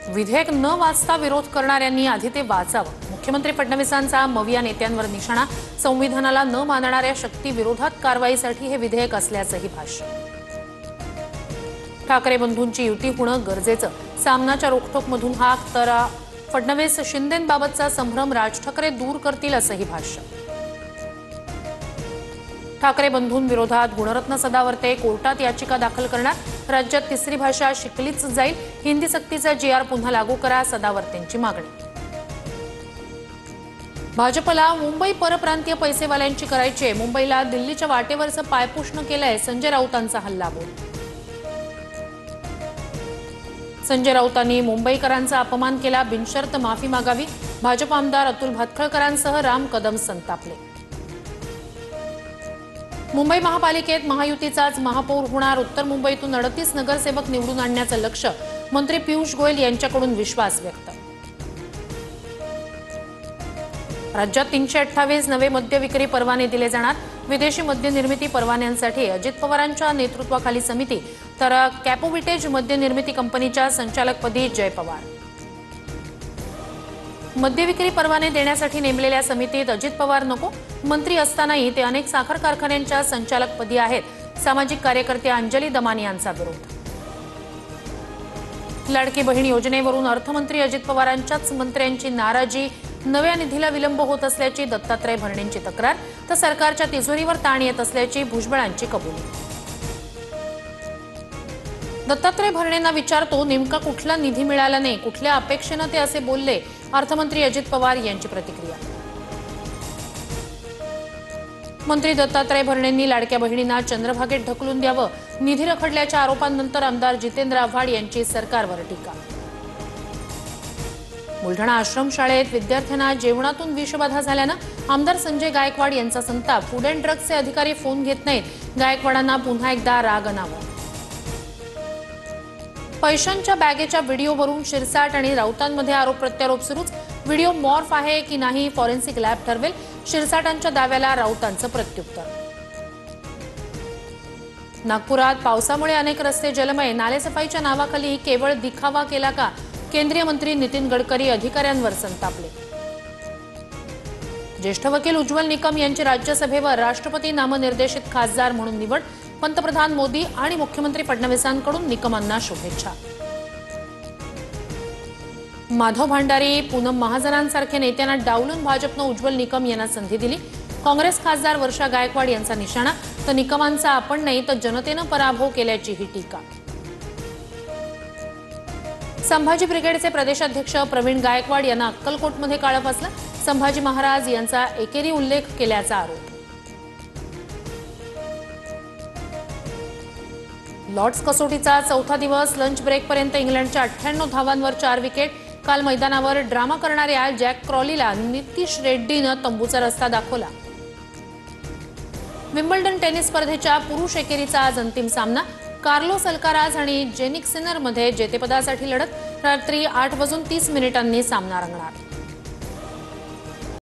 विधेयक न वाचता विरोध करणाऱ्यांनी आधी ते वाचावं। मुख्यमंत्री फडणवीसांचा मविया नेत्यांवर निशाणा। संविधानाला न मानणाऱ्या शक्ती विरोधात कारवाईसाठी हे विधेयक असल्याचंही भाष्य। ठाकरे बंधूंची युती होणं गरजेचं। सामनाच्या रोखठोकमधून हाक तर फडणवीस शिंदेंबाबतचा संभ्रम राज ठाकरे दूर करतील असंही भाष्य। ठाकरे बंधूंविरोधात गुणरत्न सदावर्ते कोर्टात याचिका दाखल करणार। राज्यात तिसरी भाषा शिकलीच जाईल। हिंदी सक्तीचा GR पुन्हा लागू करा, सदावर्तेंची मागणी। भाजपला मुंबई परप्रांतीय पैसेवाल्यांची करायची। मुंबईला दिल्लीच्या वाटेवरचं पायपुष्ण केलंय, संजय राऊतांचा हल्लाबोल। संजय राऊतांनी मुंबईकरांचा अपमान केला, बिनशर्त माफी मागावी। भाजप आमदार अतुल भातखळकरांसह राम कदम संतापले। मुंबई महापालिकेत महायुतीचाच महापौर होणार। उत्तर मुंबईतून 38 नगरसेवक निवडून आणण्याचं लक्ष्य। मंत्री पियुष गोयल यांच्याकडून विश्वास व्यक्त। राज्यात 328 नवे मद्य विक्री परवाने दिले जाणार। विदेशी मद्य निर्मिती परवान्यांसाठी अजित पवारांच्या नेतृत्वाखाली समिती, तर कॅपोविटेज मद्य निर्मिती कंपनीच्या संचालकपदी जय पवार। मद्य विक्री परवाने देण्यासाठी नेमलेल्या समितीत अजित पवार नको। मंत्री असतानाही ते अनेक साखर कारखान्यांच्या संचालकपदी आहेत। सामाजिक कार्यकर्ते अंजली दमानी यांचा विरोध। लाडकी बहीण योजनेवरून अर्थमंत्री अजित पवारांच्याच मंत्र्यांची नाराजी। नव्या निधीला विलंब होत असल्याची दत्तात्रय भरणेंची तक्रार, तर सरकारच्या तिजोरीवर ताण येत असल्याची भुजबळांची कबुली। दत्तात्रय भरणेंना विचारतो, नेमका कुठला निधी मिळाला नाही, कुठल्या अपेक्षेनं ते असे बोलले? अर्थमंत्री अजित पवार यांची प्रतिक्रिया। मंत्री दत्तात्रय भरणेंनी लाडक्या बहिणींना चंद्रभागेत ढकलून द्यावं। निधी रखडल्याच्या आरोपांनंतर आमदार जितेंद्र आव्हाड यांची सरकारवर टीका। बुलढाणा आश्रमशाळेत विद्यार्थ्यांना जेवणातून विषबाधा झाल्यानं आमदार संजय गायकवाड यांचा संताप। फूड अँड ड्रग्सचे अधिकारी फोन घेत नाहीत। गायकवाडांना पुन्हा एकदा राग अनावर। पैशांच्या बॅगेच्या व्हिडिओवरून शिरसाट आणि राऊतांमध्ये आरोप प्रत्यारोप सुरूच। व्हिडिओ मॉर्फ आहे की नाही फॉरेन्सिक लॅब ठरवेल। शिरसाटांच्या दाव्याला राऊतांचं प्रत्युत्तर। नागपुरात पावसामुळे अनेक रस्ते जलमय। नालेसफाईच्या नावाखाली केवळ दिखावा केला का? केंद्रीय मंत्री नितीन गडकरी अधिकाऱ्यांवर संतापले। ज्येष्ठ वकील उज्ज्वल निकम यांची राज्यसभेवर राष्ट्रपती नामनिर्देशित खासदार म्हणून निवड। पंतप्रधान मोदी आणि मुख्यमंत्री फडणवीसांकडून निकमांना शुभेच्छा। माधव भांडारी, पूनम महाजनांसारखे नेत्यांना डावलून भाजपनं उज्ज्वल निकम यांना संधी दिली। काँग्रेस खासदार वर्षा गायकवाड यांचा निशाणा, तर निकमांचा आपण नाही तर जनतेनं पराभव केल्याची ही टीका। संभाजी ब्रिगेडचे प्रदेशाध्यक्ष प्रवीण गायकवाड यांना अक्कलकोटमध्ये काळं फासलं। संभाजी महाराज यांचा एकेरी उल्लेख केल्याचा आरोप। लॉर्ड्स कसोटीचा चौथा दिवस लंच ब्रेकपर्यंत इंग्लंडच्या 98 धावांवर 4 विकेट। काल मैदानावर ड्रामा करणाऱ्या जॅक क्रॉलीला नितीश रेड्डीनं तंबूचा रस्ता दाखवला। विम्बल्डन टेनिस स्पर्धेच्या पुरुष एकेरीचा आज अंतिम सामना। कार्लोस अल्काराज आणि जेनिक सिनरमध्ये जेतेपदासाठी लढत। रात्री 8:30 सामना रंगणार।